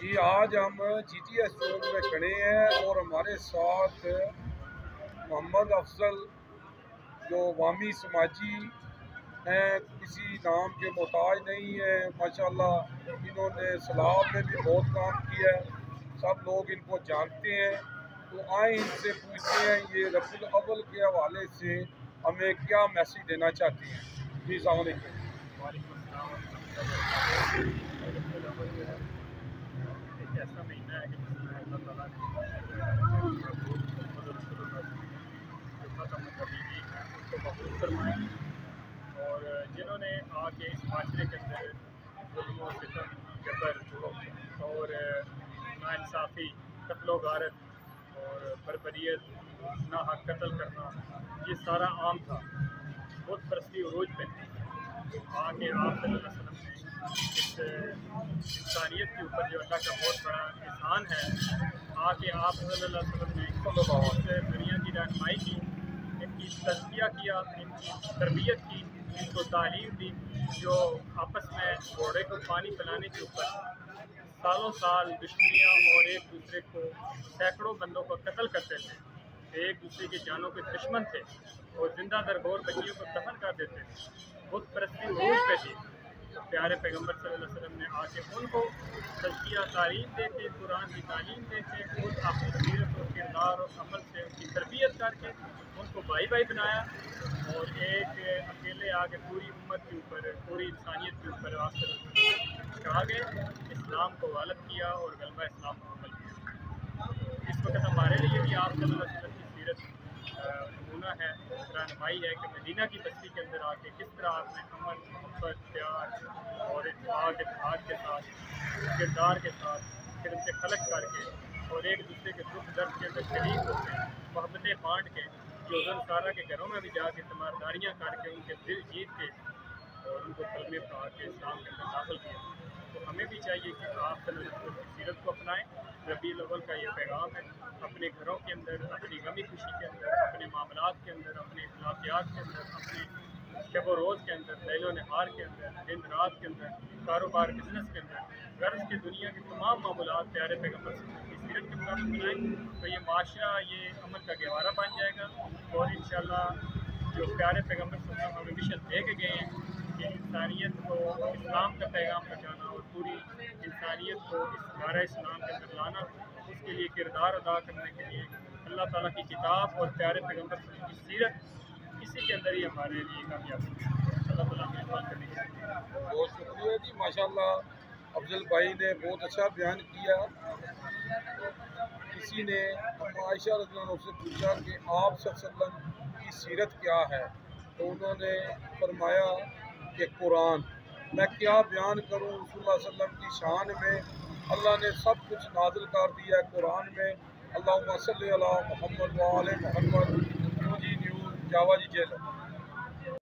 جی آج ہم جی T S چوک میں کھڑے ہیں اور ہمارے ساتھ محمد افضل جو عوامی سماجی ہیں، کسی نام کے محتاج نہیں ہیں، ماشاءاللہ انہوں نے سلاب میں بھی بہت کام کیا ہے، سب لوگ ان کو جانتے ہیں۔ تو آئیں ان سے پوچھتے ہیں یہ ربیع الاول کے حوالے سے ہمیں کیا میسیج دینا چاہتے ہیں۔ جی السلام علیکم۔ وعلیکم السلام ورحمۃ اللہ وبرکاتہ۔ ربیع الاول جو ہے ایک ایسا مہینہ ہے کہ جس میں اللہ تعالیٰ نے محمد رسول اللہ جو ختم النبیین ہیں ان کو مبعوث فرمایا، اور جنہوں نے آ کے اس معاشرے کے اندر ظلم و ستم، جبر اور ناانصافی، قتل و غارت اور بربریت، ناحق قتل کرنا، یہ سارا عام تھا، بت پرستی عروج پہ تھی۔ آ کے آپ صلی اللہ علیہ وسلم نے اس انسانیت کے اوپر جو اللہ کا بہت بڑا احسان ہے، آ کے آپ صلی اللہ علیہ وسلم نے اس دنیا کی رہنمائی کی، ان کی تزکیہ کیا، ان کی تربیت کی، ان کو تعلیم دی، جو آپس میں گھوڑے کو پانی پلانے کے اوپر سالوں سال دشمنیاں اور ایک دوسرے کو سینکڑوں بندوں کو قتل کرتے تھے، ایک دوسرے کی جانوں کے دشمن تھے اور زندہ درگور بچیوں کو دفن کر دیتے تھے، بت پرستی عروج پہ تھی۔ پیارے پیغمبر صلی اللہ علیہ وسلم نے آ کے ان کو تزکیہ تعلیم دے کے، قرآن کی تعلیم دے کے، خود اپنی سیرت اور کردار اور عمل سے ان کی تربیت کر کے ان کو بھائی بھائی بنایا، اور ایک اکیلے آ کے پوری امت کے اوپر، پوری انسانیت کے اوپر آپ صلی اللہ علیہ وسلم چھا گئے، اسلام کو غالب کیا اور غلبہ اسلام کو عمل کیا۔ اس وقت ہمارے لیے بھی آپ صلی اللہ علیہ وسلم کی سیرت نمونہ ہے، رہنمائی ہے کہ مدینہ کی بستی کے اندر آ کے کس طرح آپ نے امن، محبت، پیار اور اتفاق اتحاد کے ساتھ، کردار کے ساتھ خدمت خلق کر کے اور ایک دوسرے کے دکھ درد کے اندر شریک ہو کے، محبتیں بانٹ کے، جو سارا کے گھروں میں بھی جا کے تیمارداریاں کر کے ان کے دل جیت کے اور ان کو کلمے پڑھا کے اسلام کے اندر داخل کیا۔ تو ہمیں بھی چاہیے کہ آپ صلی اللہ علیہ وسلم کی سیرت کو اپنائیں۔ ربیع الاول کا یہ پیغام ہے، اپنے گھروں کے اندر، اپنی غمی خوشی کے اندر، اپنے معاملات کے اندر، اپنے اخلاقیات کے اندر، اپنے شب و روز کے اندر، لیل و نہار کے اندر، دن رات کے اندر، کاروبار بزنس کے اندر، غرض کی دنیا کے تمام معاملات پیارے پیغمبر صلی اللہ علیہ وسلم کی سیرت کے مطابق بنائیں، تو یہ معاشرہ یہ امن کا گہوارہ بن جائے گا، اور انشاءاللہ جو پیارے پیغمبر صلی اللہ علیہ وسلم ہمیں مشن دے کے گئے ہیں کہ انسانیت کو اسلام کا پیغام پہنچانا اور پوری انسانیت کو اس دائرہ اسلام کے اندر لانا، اس کے لیے کردار ادا کرنے کے لیے اللہ تعالیٰ کی کتاب اور پیارے پیغمبر صلی اللہ علیہ وسلم کی سیرت، اسی کے اندر ہی ہمارے لیے کامیابی ہے۔ اللہ تعالیٰ ہمیں عمل کرنے کی توفیق دے۔ بہت شکریہ جی، ماشاءاللہ افضل بھائی نے بہت اچھا بیان کیا۔ کسی نے عائشہ رضی اللہ عنہ سے پوچھا کہ آپ صلی اللہ علیہ وسلم کی سیرت کیا ہے، تو انہوں نے فرمایا کہ قرآن۔ میں کیا بیان کروں رسول اللہ صلی اللہ علیہ وسلم کی شان میں، اللہ نے سب کچھ نازل کر دیا ہے قرآن میں۔ اللہم صلی علی محمد و آل محمد، نیو جی نیو جاوا جی جیل۔